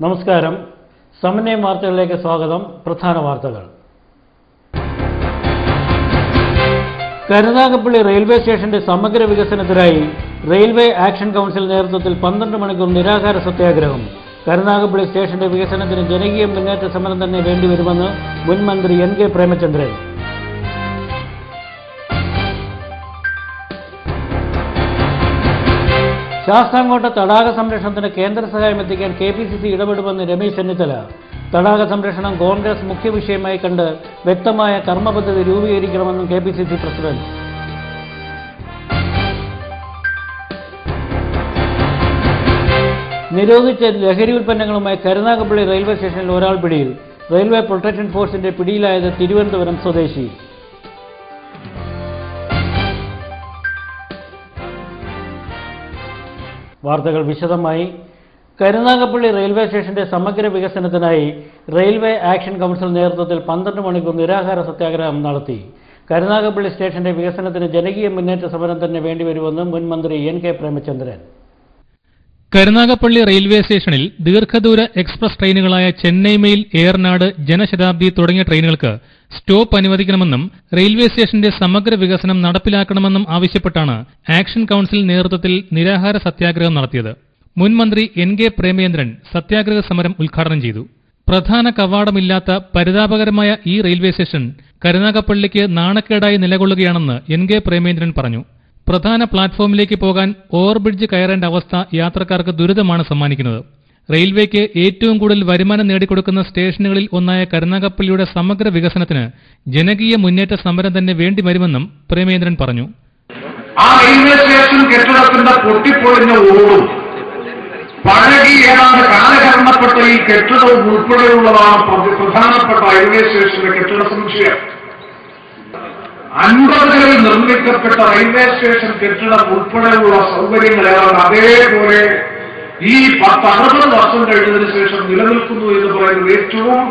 നമസ്കാരം. സമന്വയ വാർത്തകളിലേക്ക് സ്വാഗതം. പ്രധാന വാർത്തകൾ. കരുനാഗപ്പള്ളി റെയിൽവേ സ്റ്റേഷന്റെ സമഗ്ര വികസനത്തിനായി റെയിൽവേ ആക്ഷൻ കൗൺസിൽ നേതൃത്വത്തിൽ 12 മണിക്കൂർ നിരാഹാര സത്യാഗ്രഹം. കരുനാഗപ്പള്ളി സ്റ്റേഷന്റെ വികസനത്തിന് ജനകീയ മുന്നേറ്റ സമരം തന്നെ വേണ്ടിവരുമെന്ന് മുൻ മന്ത്രി NK പ്രേമചന്ദ്രൻ. ശാസ്താംകോട്ട തടാക സംരക്ഷണത്തിന് കേന്ദ്ര സഹായം എത്തിക്കാൻ KPCC ഇടപെടുമെന്ന് രമേശ് ചെന്നിത്തല. തടാക സംരക്ഷണം കോൺഗ്രസ് മുഖ്യ വിഷയമായി കണ്ട് വ്യക്തമായ കർമ്മപദ്ധതി രൂപീകരിക്കണമെന്നും KPCC പ്രസിഡന്റ്. നിരോധിച്ച ലഹരി ഉൽപ്പന്നങ്ങളുമായി കരുനാഗപ്പള്ളി റെയിൽവേ സ്റ്റേഷനിൽ ഒരാൾ പിടിയിൽ. റെയിൽവേ പ്രൊട്ടക്ഷൻ ഫോഴ്സിന്റെ പിടിയിലായത് തിരുവനന്തപുരം സ്വദേശി. വാർത്തകൾ വിശദമായി. കരുനാഗപ്പള്ളി റെയിൽവേ സ്റ്റേഷന്റെ സമഗ്ര വികസനത്തിനായി റെയിൽവേ ആക്ഷൻ കൗൺസിൽ നേതൃത്വത്തിൽ 12 മണിക്കൂർ നിരാഹാര സത്യാഗ്രഹം നടത്തി. കരുനാഗപ്പള്ളി സ്റ്റേഷന്റെ വികസനത്തിന് ജനകീയ മുന്നേറ്റ സമരം തന്നെ വേണ്ടിവരുമെന്ന് മുൻ മന്ത്രി NK പ്രേമചന്ദ്രൻ. കരുനാഗപ്പള്ളി റെയിൽവേ സ്റ്റേഷനിൽ ദീർഘദൂര എക്സ്പ്രസ് ട്രെയിനുകളായ ചെന്നൈ മെയിൽ, എയർനാട്, ജനശതാബ്ദി തുടങ്ങിയ ട്രെയിനുകൾക്ക് സ്റ്റോപ്പ് അനുവദിക്കണമെന്നും റെയിൽവേ സ്റ്റേഷന്റെ സമഗ്ര വികസനം നടപ്പിലാക്കണമെന്നും ആവശ്യപ്പെട്ടാണ് ആക്ഷൻ കൌൺസിൽ നേതൃത്വത്തിൽ നിരാഹാര സത്യാഗ്രഹം നടത്തിയത്. മുൻ മന്ത്രി NK പ്രേമചന്ദ്രൻ സത്യാഗ്രഹ സമരം ഉദ്ഘാടനം ചെയ്തു. പ്രധാന കവാടമില്ലാത്ത പരിതാപകരമായ ഈ റെയിൽവേ സ്റ്റേഷൻ കരുനാഗപ്പള്ളിക്ക് നാണക്കേടായി നിലകൊള്ളുകയാണെന്ന് NK പ്രേമചന്ദ്രൻ പറഞ്ഞു. പ്രധാന പ്ലാറ്റ്ഫോമിലേക്ക് പോകാൻ ഓവർബ്രിഡ്ജ് കയറേണ്ട അവസ്ഥ യാത്രക്കാർക്ക് ദുരിതമാണ് സമ്മാനിക്കുന്നത്. റെയിൽവേക്ക് ഏറ്റവും കൂടുതൽ വരുമാനം നേടിക്കൊടുക്കുന്ന സ്റ്റേഷനുകളിൽ ഒന്നായ കരുനാഗപ്പള്ളിയുടെ സമഗ്ര വികസനത്തിന് ജനകീയ മുന്നേറ്റ സമരം തന്നെ വേണ്ടിവരുമെന്നും പ്രേമചന്ദ്രൻ പറഞ്ഞു. ആ റെയിൽവേ സ്റ്റേഷൻ കെട്ടിടത്തിന്റെ പൊട്ടിപ്പൊളിഞ്ഞ ഓടും പഴകി ഏതാണ്ട് കാലഹരണപ്പെട്ട ഈ കെട്ടിടവും ഉൾപ്പെടെയുള്ളതാണ് പ്രധാനപ്പെട്ട റെയിൽവേ സ്റ്റേഷന്റെ കെട്ടിട സമുച്ചയം. 50കളിൽ നിർമ്മിക്കപ്പെട്ട റെയിൽവേ സ്റ്റേഷൻ കെട്ടിടം ഉൾപ്പെടെയുള്ള സൗകര്യങ്ങൾ ഏതാണ്ട് അതേപോലെ ഈ 10-60 വർഷം കഴിഞ്ഞതിന് ശേഷം നിലനിൽക്കുന്നു എന്ന് പറയുന്നത് ഏറ്റവും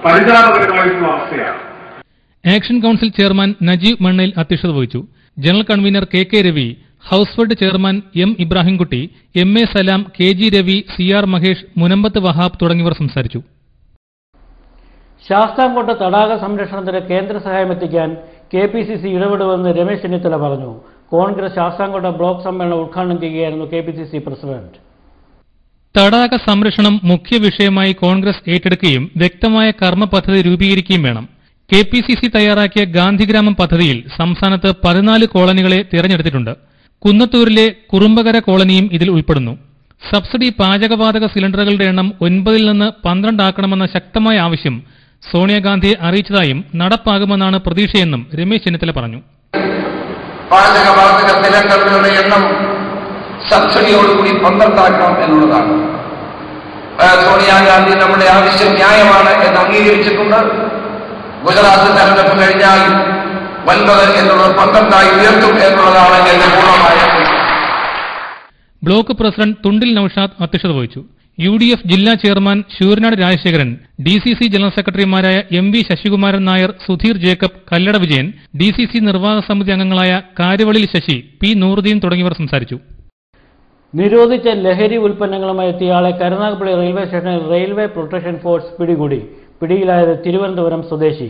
പരിതാപകരമായിട്ടുള്ള അവസ്ഥയാണ്. ആക്ഷൻ കൌൺസിൽ ചെയർമാൻ നജീബ് മണ്ണയിൽ അധ്യക്ഷത വഹിച്ചു. General convener KK Ravi, house fund chairman M Ibrahimkutty, MA സലാം, KG രവി, CR മഹേഷ്, മുനമ്പത്ത് വഹാബ് തുടങ്ങിയവർ സംസാരിച്ചു. ശാസ്താംകോട്ട തടാക സംരക്ഷണത്തിന് കേന്ദ്ര സഹായം എത്തിക്കാൻ KPCC ഇടപെടുമെന്ന് രമേശ് ചെന്നിത്തല പറഞ്ഞു. കോൺഗ്രസ് ശാസ്താംകോട്ട ബ്ലോക്ക് സമ്മേളനം ഉദ്ഘാടനം ചെയ്യുകയായിരുന്നു KPCC പ്രസിഡന്റ്. തടാക സംരക്ഷണം മുഖ്യ വിഷയമായി കോൺഗ്രസ് ഏറ്റെടുക്കുകയും വ്യക്തമായ കർമ്മ പദ്ധതി രൂപീകരിക്കുകയും വേണം. KPCC തയ്യാറാക്കിയ ഗാന്ധിഗ്രാമം പദ്ധതിയിൽ സംസ്ഥാനത്ത് 14 കോളനികളെ തിരഞ്ഞെടുത്തിട്ടുണ്ട്. കുന്നത്തൂരിലെ കുറുമ്പകര കോളനിയും ഇതിൽ ഉൾപ്പെടുന്നു. സബ്സിഡി പാചകവാതക സിലിണ്ടറുകളുടെ എണ്ണം 9 നിന്ന് 12 ആക്കണമെന്ന ശക്തമായ ആവശ്യം സോണിയാഗാന്ധിയെ അറിയിച്ചതായും നടപ്പാകുമെന്നാണ് പ്രതീക്ഷയെന്നും രമേശ് ചെന്നിത്തല പറഞ്ഞു. പാചകവാതക സിലിണ്ടറുകളുടെ എണ്ണം സബ്സിഡിയോടുകൂടി 12 ആക്കണം എന്നുള്ളതാണ്. സോണിയാഗാന്ധി നമ്മുടെ ആവശ്യം ന്യായമാണ് എന്ന് അംഗീകരിച്ചിട്ടുണ്ട്. ഗുജറാത്ത് തെരഞ്ഞെടുപ്പ് കഴിഞ്ഞാൽ 9 എന്നുള്ളത് 12 ഉയർത്തും എന്നുള്ളതാണ് എന്റെ പൂർണ്ണമായ. ബ്ലോക്ക് പ്രസിഡന്റ് തുണ്ടിൽ നൌഷാദ് അധ്യക്ഷത വഹിച്ചു. UDF ജില്ലാ chairman Sooranad Rajasekharan, DCC general സെക്രട്ടറിമാരായ MV Sasikumaran Nair, Sudheer Jacob, Kallada Vijayan, DCC നിർവാഹക സമിതി അംഗങ്ങളായ കാരുവളിൽ ശശി, P നൂറുദ്ദീൻ തുടങ്ങിയവർ സംസാരിച്ചു. നിരോധിച്ച ലഹരി ഉൽപ്പന്നങ്ങളുമായി എത്തിയയാളെ കരുനാഗപ്പള്ളി റെയിൽവേ സ്റ്റേഷനിൽ റെയിൽവേ പ്രൊട്ടക്ഷൻ ഫോഴ്സ് പിടികൂടി. പിടിയിലായത് തിരുവനന്തപുരം സ്വദേശി.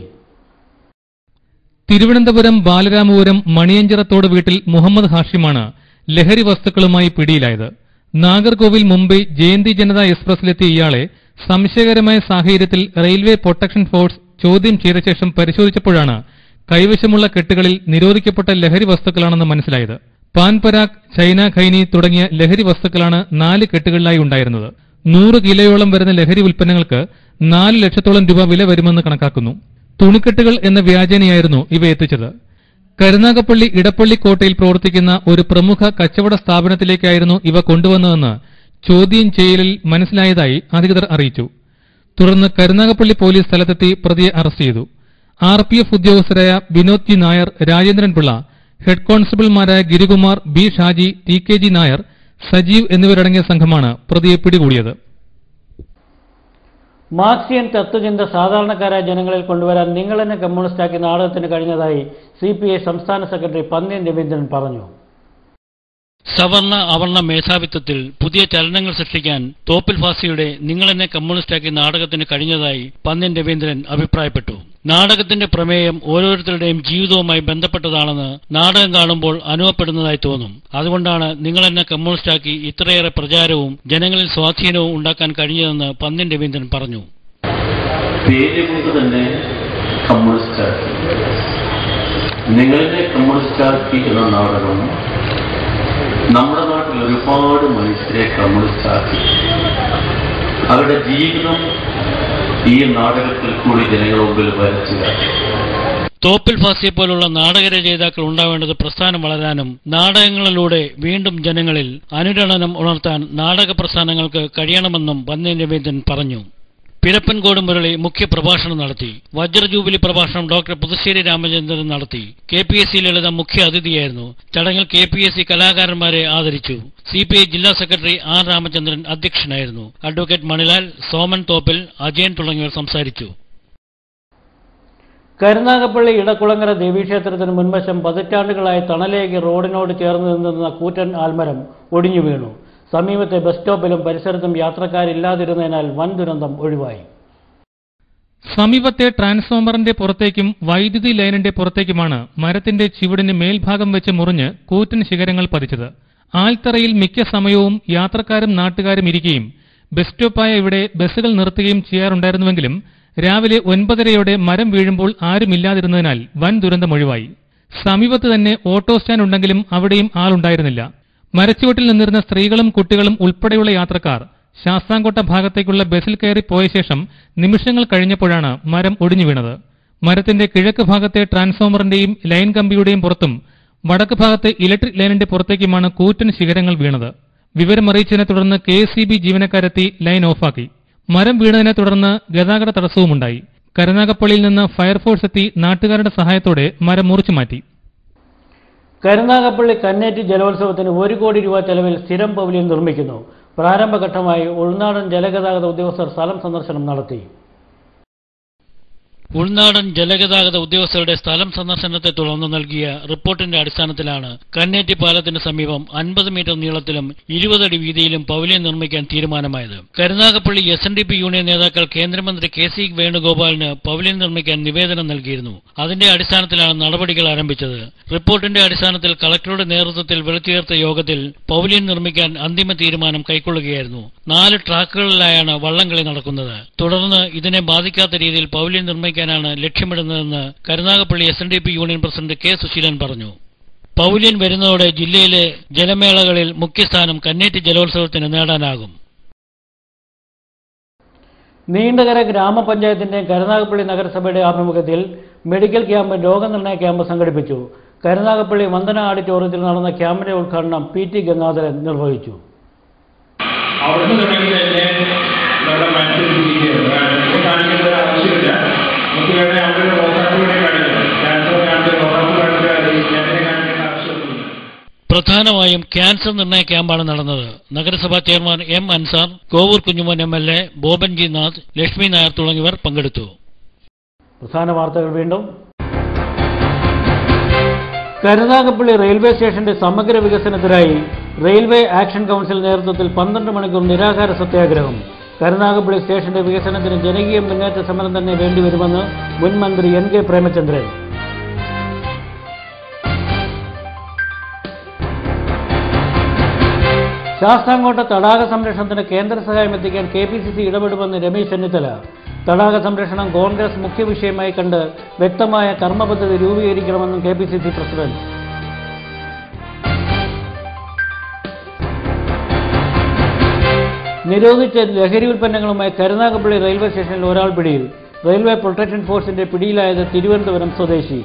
തിരുവനന്തപുരം ബാലരാമപുരം മണിയഞ്ചിറത്തോട് വീട്ടിൽ മുഹമ്മദ് ഹാഷിമാണ് ലഹരി വസ്തുക്കളുമായി പിടിയിലായത്. നാഗർകോവിൽ മുംബൈ ജയന്തി ജനത എക്സ്പ്രസിലെത്തിയ ഇയാളെ സംശയകരമായ സാഹചര്യത്തിൽ റെയിൽവേ പ്രൊട്ടക്ഷൻ ഫോഴ്സ് ചോദ്യം ചെയ്ത ശേഷം പരിശോധിച്ചപ്പോഴാണ് കൈവശമുള്ള കെട്ടുകളിൽ നിരോധിക്കപ്പെട്ട ലഹരി വസ്തുക്കളാണെന്ന് മനസ്സിലായത്. പാൻ പരാഗ്, ചൈന ഖൈനി തുടങ്ങിയ ലഹരി വസ്തുക്കളാണ് 4 കെട്ടുകളിലായി ഉണ്ടായിരുന്നത്. 100 കിലോയോളം വരുന്ന ലഹരി ഉൽപ്പന്നങ്ങൾക്ക് 4 ലക്ഷത്തോളം രൂപ വില വരുമെന്ന് കണക്കാക്കുന്നു. തുണിക്കെട്ടുകൾ എന്ന വ്യാജേനയായിരുന്നു ഇവ എത്തിച്ചത്. കരുനാഗപ്പള്ളി ഇടപ്പള്ളി കോട്ടയിൽ പ്രവർത്തിക്കുന്ന ഒരു പ്രമുഖ കച്ചവട സ്ഥാപനത്തിലേക്കായിരുന്നു ഇവ കൊണ്ടുവന്നതെന്ന് ചോദ്യം ചെയ്യലിൽ മനസ്സിലായതായി അധികൃതർ അറിയിച്ചു. തുടർന്ന് കരുനാഗപ്പള്ളി പോലീസ് സ്ഥലത്തെത്തി പ്രതിയെ അറസ്റ്റ് ചെയ്തു. RPF ഉദ്യോഗസ്ഥരായ വിനോദ് ജി നായർ, രാജേന്ദ്രൻ പിള്ള, ഹെഡ് കോൺസ്റ്റബിൾമാരായ ഗിരികുമാർ, B ഷാജി, TKG നായർ, സജീവ് എന്നിവരടങ്ങിയ സംഘമാണ് പ്രതിയെ പിടികൂടിയത്. മാർക്സിയൻ തത്വചിന്ത സാധാരണക്കാരായ ജനങ്ങളിൽ കൊണ്ടുവരാൻ നിങ്ങളെന്നെ കമ്മ്യൂണിസ്റ്റാക്കി നാടകത്തിന് കഴിഞ്ഞതായി CPI സംസ്ഥാന സെക്രട്ടറി പന്ന്യൻ രവീന്ദ്രൻ പറഞ്ഞു. സവർണ അവർണ മേധാവിത്വത്തിൽ പുതിയ ചലനങ്ങൾ സൃഷ്ടിക്കാൻ തോപ്പിൽ ഫാസിയുടെ നിങ്ങളെന്നെ കമ്മ്യൂണിസ്റ്റാക്കി നാടകത്തിന് കഴിഞ്ഞതായി പന്ന്യൻ രവീന്ദ്രൻ അഭിപ്രായപ്പെട്ടു. നാടകത്തിന്റെ പ്രമേയം ഓരോരുത്തരുടെയും ജീവിതവുമായി ബന്ധപ്പെട്ടതാണെന്ന് നാടകം കാണുമ്പോൾ അനുഭവപ്പെടുന്നതായി തോന്നും. അതുകൊണ്ടാണ് നിങ്ങളെന്നെ കമ്മ്യൂണിസ്റ്റാക്കി ഇത്രയേറെ പ്രചാരവും ജനങ്ങളിൽ സ്വാധീനവും ഉണ്ടാക്കാൻ കഴിഞ്ഞതെന്ന് പന്ന്യൻ രവീന്ദ്രൻ പറഞ്ഞു. പേര് കൊണ്ട് തന്നെ കമ്മ്യൂണിസ്റ്റാക്കി, നിങ്ങളെന്നെ കമ്മ്യൂണിസ്റ്റാക്കി എന്ന നാടകം നമ്മുടെ നാട്ടിൽ ഒരുപാട് മനുഷ്യരെ കമ്മ്യൂണിസ്റ്റാക്കി. അവരുടെ ജീവിതം ഈ നാടകത്തിൽ കൂടി ജനങ്ങളുടെ മുമ്പിൽ വരച്ചു. തോപ്പിൽ ഫാസിയെ പോലുള്ള നാടകരചയിതാക്കൾ ഉണ്ടാവേണ്ടത് പ്രസ്ഥാനം വളരാനും നാടകങ്ങളിലൂടെ വീണ്ടും ജനങ്ങളിൽ അനുരണനം ഉണർത്താൻ നാടക പ്രസ്ഥാനങ്ങൾക്ക് കഴിയണമെന്നും പന്ന്യൻ രവീന്ദ്രൻ പറഞ്ഞു. പിരപ്പൻകോട് മുരളി മുഖ്യ പ്രഭാഷണം നടത്തി. വജ്രജൂബിലി പ്രഭാഷണം ഡോക്ടർ പുതുശ്ശേരി രാമചന്ദ്രൻ നടത്തി. KPSC ലളിത മുഖ്യ അതിഥിയായിരുന്നു. ചടങ്ങിൽ KPSC കലാകാരന്മാരെ ആദരിച്ചു. CPI ജില്ലാ സെക്രട്ടറി R രാമചന്ദ്രൻ അധ്യക്ഷനായിരുന്നു. അഡ്വക്കേറ്റ് മണിലാൽ, സോമൻ തോപ്പിൽ, അജയൻ തുടങ്ങിയവർ സംസാരിച്ചു. കരുനാഗപ്പള്ളി ഇടക്കുളങ്ങര ദേവീക്ഷേത്രത്തിന് മുൻവശം പതിറ്റാണ്ടുകളായി തണലേകി റോഡിനോട് ചേർന്ന് നിന്നിരുന്ന കൂറ്റൻ ആൽമരം ഒടിഞ്ഞു വീണു. സമീപത്തെ ബസ് സ്റ്റോപ്പിലും പരിസരത്തും യാത്രക്കാരില്ലാതിരുന്നതിനാൽ വൻ ദുരന്തം ഒഴിവായി. സമീപത്തെ ട്രാൻസ്ഫോമറിന്റെ പുറത്തേക്കും വൈദ്യുതി ലൈനിന്റെ പുറത്തേക്കുമാണ് മരത്തിന്റെ ചുവടിന് മേൽഭാഗം വെച്ച് മുറിഞ്ഞ് കൂറ്റൻ ശിഖരങ്ങൾ പതിച്ചത്. ആൽത്തറയിൽ മിക്ക സമയവും യാത്രക്കാരും നാട്ടുകാരും ഇരിക്കുകയും ബസ് സ്റ്റോപ്പായ ഇവിടെ ബസ്സുകൾ നിർത്തുകയും ചെയ്യാറുണ്ടായിരുന്നുവെങ്കിലും രാവിലെ 9:30 മരം വീഴുമ്പോൾ ആരുമില്ലാതിരുന്നതിനാൽ വൻ ദുരന്തം ഒഴിവായി. സമീപത്ത് തന്നെ ഓട്ടോ സ്റ്റാൻഡ് ഉണ്ടെങ്കിലും അവിടെയും ആളുണ്ടായിരുന്നില്ല. മരച്ചുവട്ടിൽ നിന്നിരുന്ന സ്ത്രീകളും കുട്ടികളും ഉൾപ്പെടെയുള്ള യാത്രക്കാർ ശാസ്താംകോട്ട ഭാഗത്തേക്കുള്ള ബസ്സിൽ കയറി പോയ ശേഷം നിമിഷങ്ങൾ കഴിഞ്ഞപ്പോഴാണ് മരം ഒടിഞ്ഞു വീണത്. മരത്തിന്റെ കിഴക്ക് ഭാഗത്തെ ട്രാൻസ്ഫോമറിന്റെയും ലൈൻ കമ്പിയുടെയും പുറത്തും വടക്ക് ഭാഗത്തെ ഇലക്ട്രിക് ലൈനിന്റെ പുറത്തേക്കുമാണ് കൂറ്റൻ ശിഖരങ്ങൾ വീണത്. വിവരമറിയിച്ചതിനെ തുടർന്ന് KSEB ജീവനക്കാരെത്തി ലൈൻ ഓഫാക്കി. മരം വീണതിനെ തുടർന്ന് ഗതാഗത തടസ്സവുമുണ്ടായി. കരുനാഗപ്പള്ളിയിൽ നിന്ന് ഫയർഫോഴ്സ് എത്തി നാട്ടുകാരുടെ സഹായത്തോടെ മരം മുറിച്ചു മാറ്റി. കരുനാഗപ്പള്ളി കന്നേറ്റി ജലോത്സവത്തിന് 1 കോടി രൂപ ചെലവിൽ സ്ഥിരം പവലിയൻ നിർമ്മിക്കുന്നു. പ്രാരംഭഘട്ടമായി ഉൾനാടൻ ജലഗതാഗത ഉദ്യോഗസ്ഥർ സ്ഥലം സന്ദർശനം നടത്തി. ഉൾനാടൻ ജലഗതാഗത ഉദ്യോഗസ്ഥരുടെ സ്ഥലം സന്ദർശനത്തെ തുടർന്ന് നൽകിയ റിപ്പോർട്ടിന്റെ അടിസ്ഥാനത്തിലാണ് കന്നേറ്റി പാലത്തിന് സമീപം 50 മീറ്റർ നീളത്തിലും 20 അടി വീതിയിലും പവലിയൻ നിർമ്മിക്കാൻ തീരുമാനമായത്. കരുനാഗപ്പള്ളി SNDP യൂണിയൻ നേതാക്കൾ കേന്ദ്രമന്ത്രി KC വേണുഗോപാലിന് പവലിയൻ നിർമ്മിക്കാൻ നിവേദനം നൽകിയിരുന്നു. അതിന്റെ അടിസ്ഥാനത്തിലാണ് നടപടികൾ ആരംഭിച്ചത്. റിപ്പോർട്ടിന്റെ അടിസ്ഥാനത്തിൽ കളക്ടറുടെ നേതൃത്വത്തിൽ വിളിച്ചുചേർത്ത യോഗത്തിൽ പവലിയൻ നിർമ്മിക്കാൻ അന്തിമ തീരുമാനം കൈക്കൊള്ളുകയായിരുന്നു. 4 ട്രാക്കുകളിലായാണ് വള്ളംകളി നടക്കുന്നത്. തുടർന്ന് ഇതിനെ ബാധിക്കാത്ത രീതിയിൽ പവലിയൻ നിർമ്മിക്കാൻ ലക്ഷ്യമിടുന്നതെന്ന് Karunagappally SNDP union president K Suseelan പറഞ്ഞു. പവലിയൻ വരുന്നതോടെ ജില്ലയിലെ ജലമേളകളിൽ മുഖ്യസ്ഥാനം കന്നേറ്റി ജലോത്സവത്തിന് നേടാനാകും. നീണ്ടകര ഗ്രാമപഞ്ചായത്തിന്റെയും കരുനാഗപ്പള്ളി നഗരസഭയുടെ ആഭിമുഖ്യത്തിൽ മെഡിക്കൽ ക്യാമ്പ് രോഗനിർണയ ക്യാമ്പ് സംഘടിപ്പിച്ചു. കരുനാഗപ്പള്ളി വന്ദന ഓഡിറ്റോറിയത്തിൽ നടന്ന ക്യാമ്പിന്റെ ഉദ്ഘാടനം PT ഗംഗാധരൻ നിർവഹിച്ചു. പ്രധാനമായും ക്യാൻസർ നിർണയ ക്യാമ്പാണ് നടന്നത്. നഗരസഭാ chairman M Ansar, Kovoor Kunjumon MLA, Bobanji Nath, Lakshmi Nair തുടങ്ങിയവർ പങ്കെടുത്തു. പ്രധാന വാർത്തകൾ വീണ്ടും. കരുനാഗപ്പള്ളി റെയിൽവേ സ്റ്റേഷന്റെ സമഗ്ര വികസനത്തിനായി റെയിൽവേ ആക്ഷൻ കൗൺസിൽ നേതൃത്വത്തിൽ 12 മണിക്കൂർ നിരാഹാര സത്യാഗ്രഹം. കരുനാഗപ്പള്ളി സ്റ്റേഷന്റെ വികസനത്തിന് ജനകീയ മുന്നേറ്റ സമരം തന്നെ വേണ്ടിവരുമെന്ന് മുൻ മന്ത്രി NK പ്രേമചന്ദ്രൻ. ശാസ്താംകോട്ട തടാക സംരക്ഷണത്തിന് കേന്ദ്ര സഹായം എത്തിക്കാൻ KPCC ഇടപെടുമെന്ന് രമേശ് ചെന്നിത്തല. തടാക സംരക്ഷണം കോൺഗ്രസ് മുഖ്യ വിഷയമായി കണ്ട് വ്യക്തമായ കർമ്മപദ്ധതി രൂപീകരിക്കണമെന്നും KPCC പ്രസിഡന്റ്. നിരോധിച്ച ലഹരി ഉൽപ്പന്നങ്ങളുമായി കരുനാഗപ്പള്ളി റെയിൽവേ സ്റ്റേഷനിൽ ഒരാൾ പിടിയിൽ. റെയിൽവേ പ്രൊട്ടക്ഷൻ ഫോഴ്സിന്റെ പിടിയിലായത് തിരുവനന്തപുരം സ്വദേശി.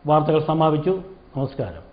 വാർത്തകൾ സമാപിച്ചു. നമസ്കാരം.